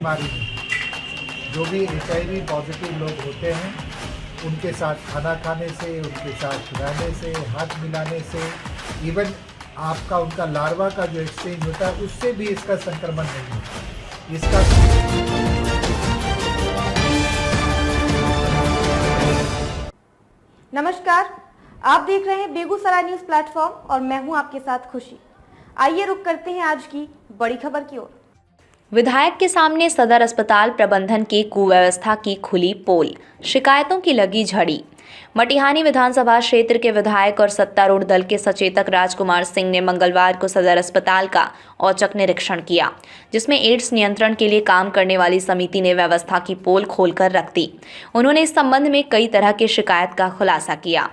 बीमारी में जो भी HIV पॉजिटिव लोग होते हैं उनके साथ खाना खाने से, उनके साथ रहने से, हाथ मिलाने से, इवन आपका उनका लार्वा का जो एक्सचेंज होता है उससे भी इसका संक्रमण नहीं होता। इसका नमस्कार, आप देख रहे हैं बेगूसराय न्यूज प्लेटफॉर्म और मैं हूं आपके साथ खुशी। आइए रुक करते हैं आज की बड़ी खबर की ओर। विधायक के सामने सदर अस्पताल प्रबंधन की कुव्यवस्था की खुली पोल, शिकायतों की लगी झड़ी। मटिहानी विधानसभा क्षेत्र के विधायक और सत्तारूढ़ दल के सचेतक राजकुमार सिंह ने मंगलवार को सदर अस्पताल का औचक निरीक्षण किया, जिसमें एड्स नियंत्रण के लिए काम करने वाली समिति ने व्यवस्था की पोल खोलकर रख दी। उन्होंने इस संबंध में कई तरह की शिकायत का खुलासा किया।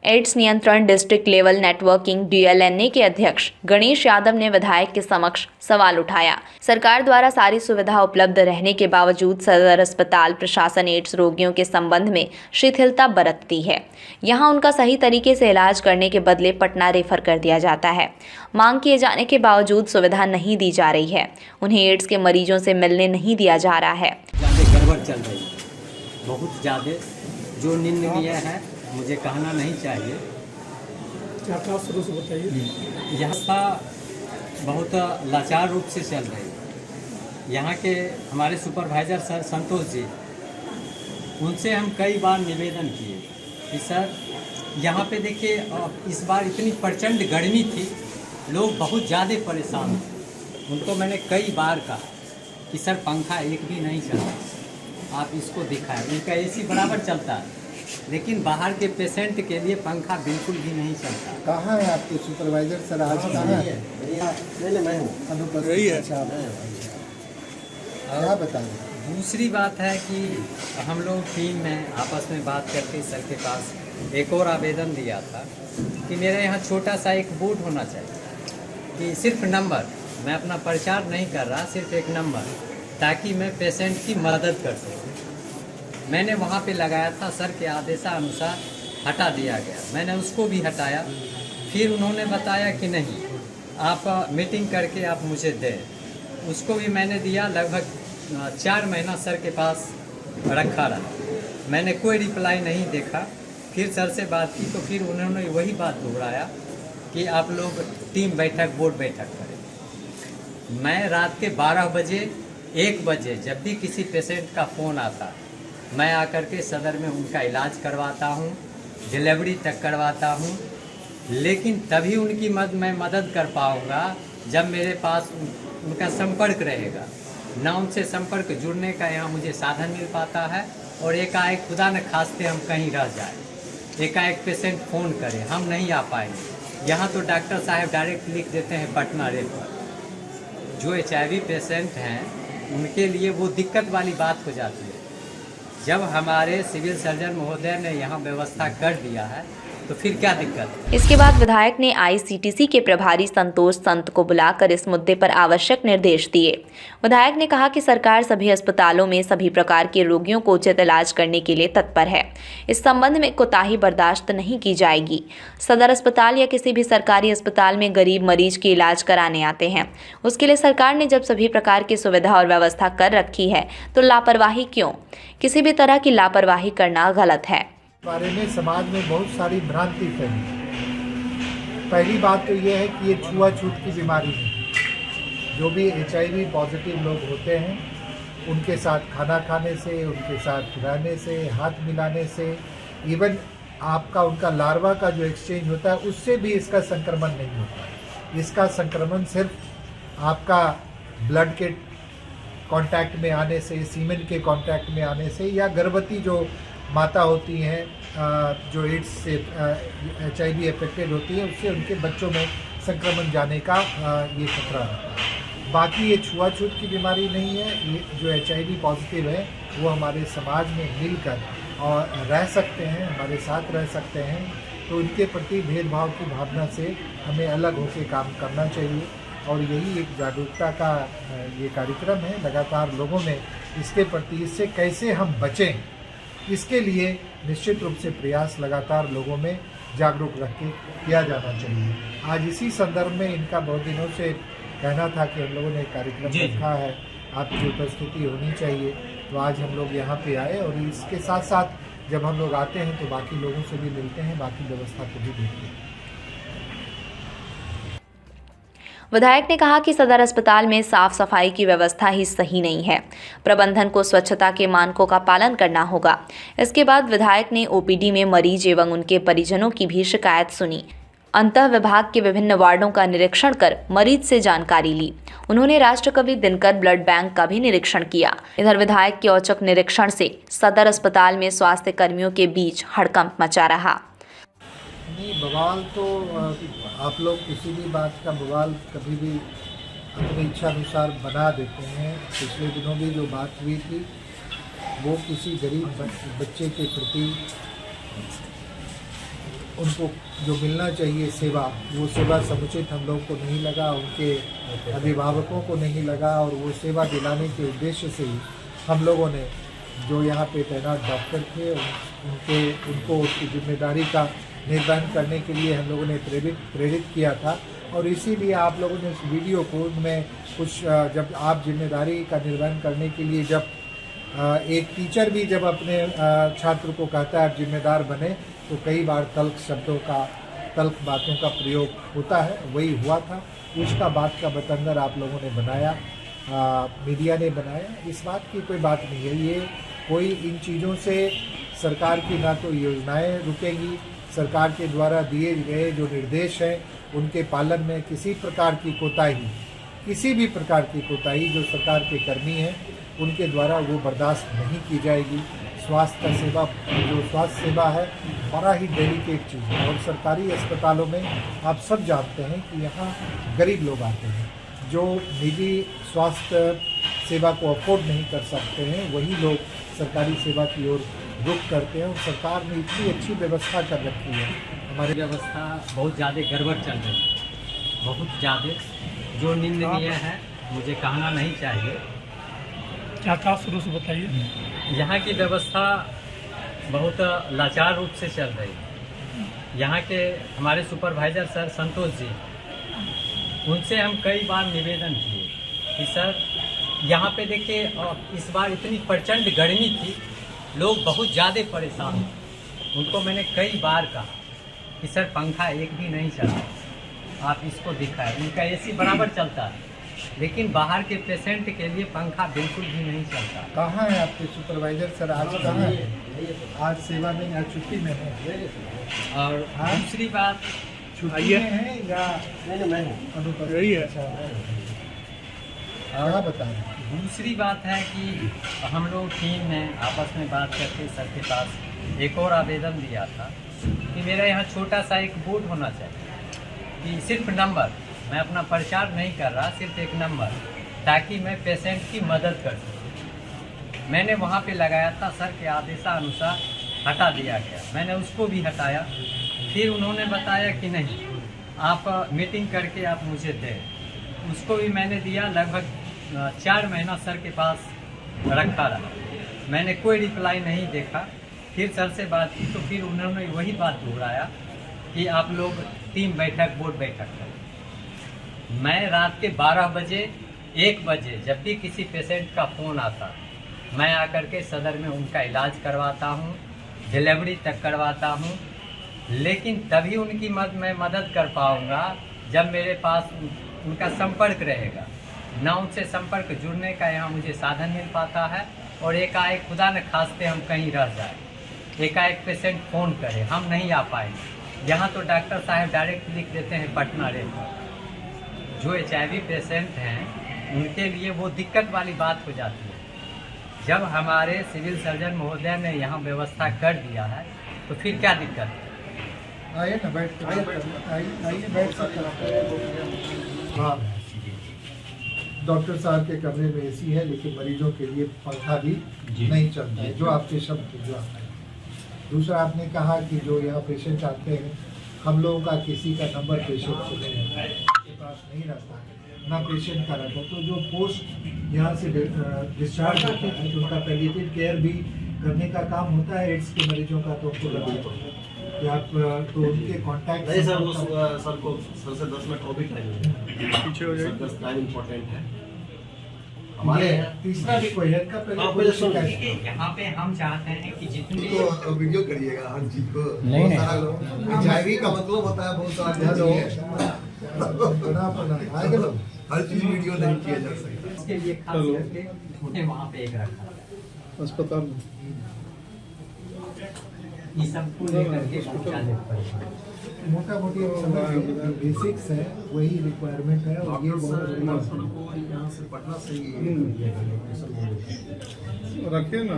एड्स नियंत्रण डिस्ट्रिक्ट लेवल नेटवर्किंग DLNA के अध्यक्ष गणेश यादव ने विधायक के समक्ष सवाल उठाया। सरकार द्वारा सारी सुविधा उपलब्ध रहने के बावजूद सदर अस्पताल प्रशासन एड्स रोगियों के संबंध में शिथिलता बरतती है। यहां उनका सही तरीके से इलाज करने के बदले पटना रेफर कर दिया जाता है। मांग किए जाने के बावजूद सुविधा नहीं दी जा रही है। उन्हें एड्स के मरीजों से मिलने नहीं दिया जा रहा है। गड़बड़ चल रही है, बहुत ज़्यादा जो निंदनीय है, मुझे कहना नहीं चाहिए। क्या शुरू से बताइए। यहाँ बहुत लाचार रूप से चल रही है। यहाँ के हमारे सुपरवाइजर सर संतोष जी, उनसे हम कई बार निवेदन किए कि सर यहाँ पे देखिए, इस बार इतनी प्रचंड गर्मी थी, लोग बहुत ज़्यादा परेशान थे। उनको मैंने कई बार कहा कि सर पंखा एक भी नहीं चलता, आप इसको दिखाएं। उनका AC बराबर चलता है, लेकिन बाहर के पेशेंट के लिए पंखा बिल्कुल भी नहीं चलता। कहाँ है आपके सुपरवाइजर सर? आज कहाँ है? मैं हूँ अनुपस्थित। अच्छा, क्या बताएं? दूसरी बात है कि हम लोग टीम में आपस में बात करके सर के पास एक और आवेदन दिया था कि मेरे यहाँ छोटा सा एक बोर्ड होना चाहिए कि सिर्फ नंबर, मैं अपना प्रचार नहीं कर रहा, सिर्फ एक नंबर, ताकि मैं पेशेंट की मदद कर सकूँ। मैंने वहाँ पे लगाया था, सर के आदेशानुसार हटा दिया गया। मैंने उसको भी हटाया, फिर उन्होंने बताया कि नहीं, आप मीटिंग करके आप मुझे दें। उसको भी मैंने दिया। लगभग 4 महीना सर के पास रखा रहा, मैंने कोई रिप्लाई नहीं देखा। फिर सर से बात की तो फिर उन्होंने वही बात दोहराया कि आप लोग टीम बैठक, बोर्ड बैठक करें। मैं रात के 12 बजे 1 बजे जब भी किसी पेशेंट का फ़ोन आता, मैं आकर के सदर में उनका इलाज करवाता हूँ, डिलीवरी तक करवाता हूँ। लेकिन तभी उनकी मैं मदद कर पाऊँगा जब मेरे पास उनका संपर्क रहेगा। ना उनसे संपर्क जुड़ने का यहाँ मुझे साधन मिल पाता है, और एकाएक खुदा न खास्ते हम कहीं रह जाए, एकाएक पेशेंट फ़ोन करे, हम नहीं आ पाएंगे। यहाँ तो डॉक्टर साहब डायरेक्ट लिख देते हैं पटना रेफर। जो HIV पेशेंट हैं उनके लिए वो दिक्कत वाली बात हो जाती है। जब हमारे सिविल सर्जन महोदय ने यहाँ व्यवस्था कर दिया है तो फिर क्या दिक्कत है? इसके बाद विधायक ने ICTC के प्रभारी संतोष संत को बुलाकर इस मुद्दे पर आवश्यक निर्देश दिए। विधायक ने कहा कि सरकार सभी अस्पतालों में सभी प्रकार के रोगियों को उचित इलाज करने के लिए तत्पर है। इस संबंध में कोताही बर्दाश्त नहीं की जाएगी। सदर अस्पताल या किसी भी सरकारी अस्पताल में गरीब मरीज के इलाज कराने आते हैं, उसके लिए सरकार ने जब सभी प्रकार की सुविधा और व्यवस्था कर रखी है तो लापरवाही क्यों? किसी भी तरह की लापरवाही करना गलत है। बारे में समाज में बहुत सारी भ्रांति फैली। पहली बात तो ये है कि ये छुआछूत की बीमारी है। जो भी HIV पॉजिटिव लोग होते हैं उनके साथ खाना खाने से, उनके साथ रहने से, हाथ मिलाने से, इवन आपका उनका लार्वा का जो एक्सचेंज होता है उससे भी इसका संक्रमण नहीं होता। इसका संक्रमण सिर्फ आपका ब्लड के कांटेक्ट में आने से, सीमेन के कांटेक्ट में आने से, या गर्भवती जो माता होती हैं जो एड्स से HIV अफेक्टेड होती है, उससे उनके बच्चों में संक्रमण जाने का ये खतरा रहता है। बाकी ये छुआछूत की बीमारी नहीं है। ये जो HIV पॉजिटिव है वो हमारे समाज में मिलकर और रह सकते हैं, हमारे साथ रह सकते हैं। तो उनके प्रति भेदभाव की भावना से हमें अलग होकर काम करना चाहिए, और यही एक जागरूकता का ये कार्यक्रम है। लगातार लोगों में इसके प्रति, इससे कैसे हम बचें, इसके लिए निश्चित रूप से प्रयास लगातार लोगों में जागरूक रख के किया जाना चाहिए। आज इसी संदर्भ में इनका बहुत दिनों से कहना था कि हम लोगों ने एक कार्यक्रम रखा है आपकी उपस्थिति होनी चाहिए। तो आज हम लोग यहाँ पे आए और इसके साथ साथ जब हम लोग आते हैं तो बाकी लोगों से भी मिलते हैं, बाकी व्यवस्था को भी देखते हैं। विधायक ने कहा कि सदर अस्पताल में साफ सफाई की व्यवस्था ही सही नहीं है। प्रबंधन को स्वच्छता के मानकों का पालन करना होगा। इसके बाद विधायक ने ओपीडी में मरीज एवं उनके परिजनों की भी शिकायत सुनी। अंतः विभाग के विभिन्न वार्डों का निरीक्षण कर मरीज से जानकारी ली। उन्होंने राष्ट्रकवि दिनकर ब्लड बैंक का भी निरीक्षण किया। इधर विधायक के औचक निरीक्षण से सदर अस्पताल में स्वास्थ्य कर्मियों के बीच हड़कंप मचा रहा। नहीं, बवाल तो आप लोग किसी भी बात का बवाल कभी भी अपनी इच्छा अनुसार बना देते हैं। पिछले दिनों भी जो बात हुई थी वो किसी गरीब बच्चे के प्रति उनको जो मिलना चाहिए सेवा, वो सेवा समुचित हम लोग को नहीं लगा, उनके अभिभावकों को नहीं लगा और वो सेवा दिलाने के उद्देश्य से ही हम लोगों ने जो यहाँ पे तैनात डॉक्टर थे उनको उसकी जिम्मेदारी का निर्वहन करने के लिए हम लोगों ने प्रेरित किया था। और इसीलिए आप लोगों ने उस वीडियो को में कुछ जब आप जिम्मेदारी का निर्वहन करने के लिए जब एक टीचर भी जब अपने छात्र को कहता है आप जिम्मेदार बने तो कई बार तल्ख बातों का प्रयोग होता है, वही हुआ था। उसका बात का बतंगड़ आप लोगों ने बनाया, मीडिया ने बनाया। इस बात की कोई बात नहीं है। ये कोई इन चीज़ों से सरकार की ना तो योजनाएं रुकेगी, सरकार के द्वारा दिए गए जो निर्देश हैं उनके पालन में किसी प्रकार की कोताही, किसी भी प्रकार की कोताही जो सरकार के कर्मी हैं उनके द्वारा वो बर्दाश्त नहीं की जाएगी। स्वास्थ्य सेवा है बड़ा ही डेलिकेट चीज़ है और सरकारी अस्पतालों में आप सब जानते हैं कि यहाँ गरीब लोग आते हैं जो निजी स्वास्थ्य सेवा को अफोर्ड नहीं कर सकते हैं, वही लोग सरकारी सेवा की ओर रुख करते हैं। और सरकार ने इतनी अच्छी व्यवस्था कर रखी है। हमारी व्यवस्था बहुत ज़्यादा गड़बड़ चल रही है, बहुत ज़्यादा, जो निंदनीय है, मुझे कहना नहीं चाहिए। क्या था शुरू से बताइए। यहाँ की व्यवस्था बहुत लाचार रूप से चल रही है। यहाँ के हमारे सुपरवाइजर सर संतोष जी, उनसे हम कई बार निवेदन किए कि सर यहाँ पे देखिए इस बार इतनी प्रचंड गर्मी थी, लोग बहुत ज़्यादा परेशान हैं। उनको मैंने कई बार कहा कि सर पंखा एक भी नहीं चला, आप इसको दिखाएं। उनका एसी बराबर चलता है लेकिन बाहर के पेशेंट के लिए पंखा बिल्कुल भी नहीं चलता। कहाँ है आपके सुपरवाइजर सर? आज कहाँ है? आज सेवा में या छुट्टी में है? और दूसरी बात, छुट्टी में है या अनुपस्थित? क्या बता रहे हैं? दूसरी बात है कि हम लोग टीम में आपस में बात करके सर के पास एक और आवेदन दिया था कि मेरा यहाँ छोटा सा एक बोर्ड होना चाहिए कि सिर्फ नंबर, मैं अपना प्रचार नहीं कर रहा, सिर्फ एक नंबर, ताकि मैं पेशेंट की मदद कर सकूँ। मैंने वहाँ पे लगाया था, सर के आदेशानुसार हटा दिया गया। मैंने उसको भी हटाया, फिर उन्होंने बताया कि नहीं आप मीटिंग करके आप मुझे दें। उसको भी मैंने दिया। लगभग 4 महीना सर के पास रखा रहा, मैंने कोई रिप्लाई नहीं देखा। फिर सर से बात की तो फिर उन्होंने वही बात दोहराया कि आप लोग 3 बैठक बोर्ड बैठक करें। मैं रात के 12 बजे 1 बजे जब भी किसी पेशेंट का फ़ोन आता, मैं आकर के सदर में उनका इलाज करवाता हूँ, डिलीवरी तक करवाता हूँ। लेकिन तभी उनकी मैं मदद कर पाऊँगा जब मेरे पास उनका संपर्क रहेगा। ना उनसे संपर्क जुड़ने का यहाँ मुझे साधन मिल पाता है। और एकाएक खुदा न खास्ते हम कहीं रह जाए, एकाएक पेशेंट फ़ोन करे, हम नहीं आ पाएंगे। यहाँ तो डॉक्टर साहब डायरेक्ट लिख देते हैं पटना रेफर। जो HIV पेशेंट हैं उनके लिए वो दिक्कत वाली बात हो जाती है। जब हमारे सिविल सर्जन महोदय ने यहाँ व्यवस्था कर दिया है तो फिर क्या दिक्कत है? आइए ना, आइए बैठ सकते हैं। हाँ, डॉक्टर साहब के कमरे में एसी है लेकिन मरीजों के लिए पंखा भी नहीं चलता है, जो आपके शब्द जो आता है। दूसरा आपने कहा कि जो यहाँ पेशेंट आते हैं, हम लोगों का किसी का नंबर पेशेंट के पास नहीं रहता है, ना पेशेंट का रहता। तो जो पोस्ट यहाँ से डिस्चार्ज होते हैं तो उनका पैलिएटिव केयर भी करने का काम होता है एड्स के मरीजों का। तो उनको लगेगा कि आप तो उनके कॉन्टैक्ट नहीं सर, वो सर को सर से 10 मिनट और भी टाइम पीछे हो जाए, 10 टाइम इम्पोर्टेंट है। हमारे ये तीसरा भी कोई है का पहले शिकायत यहाँ पे हम चाहते हैं कि जितने तो वीडियो करिएगा हर चीज को। नहीं, बहुत सारा लोग एचआईवी का मतलब होता है बहुत सारा हेलो चीज बड़ा पड़ा आएगा लोग हर चीज वीडियो नहीं किया जा सकता। इसके लिए खास करके उन्हें वहाँ पे एक रखा अस्पताल में ये सबको लेकर के पहुँचाने पड़ेगा। मोटा मोटी जो बेसिक्स है वही रिक्वायरमेंट है और ये बहुत बड़ी यहाँ से पटना से ही रखिए ना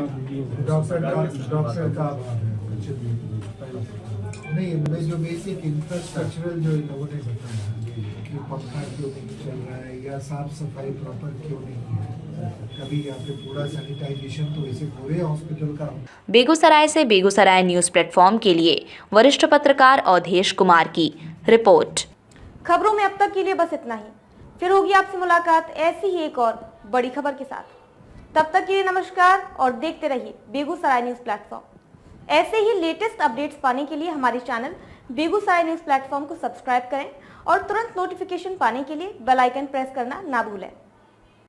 डॉक्टर का अभाव है नहीं मुझे जो बेसिक इंफ्रास्ट्रक्चरल जो इनोवेटिव बताया कि पंखा क्यों नहीं चल रहा है या साफ सफाई प्रॉपर क्यों नहीं है कभी यहाँ पे पूरा सैनिटाइजेशन तो इसे पूरे हॉस्पिटल का बेगूसराय से बेगूसराय न्यूज प्लेटफॉर्म के लिए वरिष्ठ पत्रकार अवधेश कुमार की रिपोर्ट। खबरों में अब तक के लिए बस इतना ही। फिर होगी आपसे मुलाकात ऐसी ही एक और बड़ी खबर के साथ। तब तक के लिए नमस्कार और देखते रहिए बेगूसराय न्यूज प्लेटफॉर्म। ऐसे ही लेटेस्ट अपडेट्स पाने के लिए हमारे चैनल बेगूसराय न्यूज प्लेटफॉर्म को सब्सक्राइब करें और तुरंत नोटिफिकेशन पाने के लिए बेल आइकन प्रेस करना ना भूलें।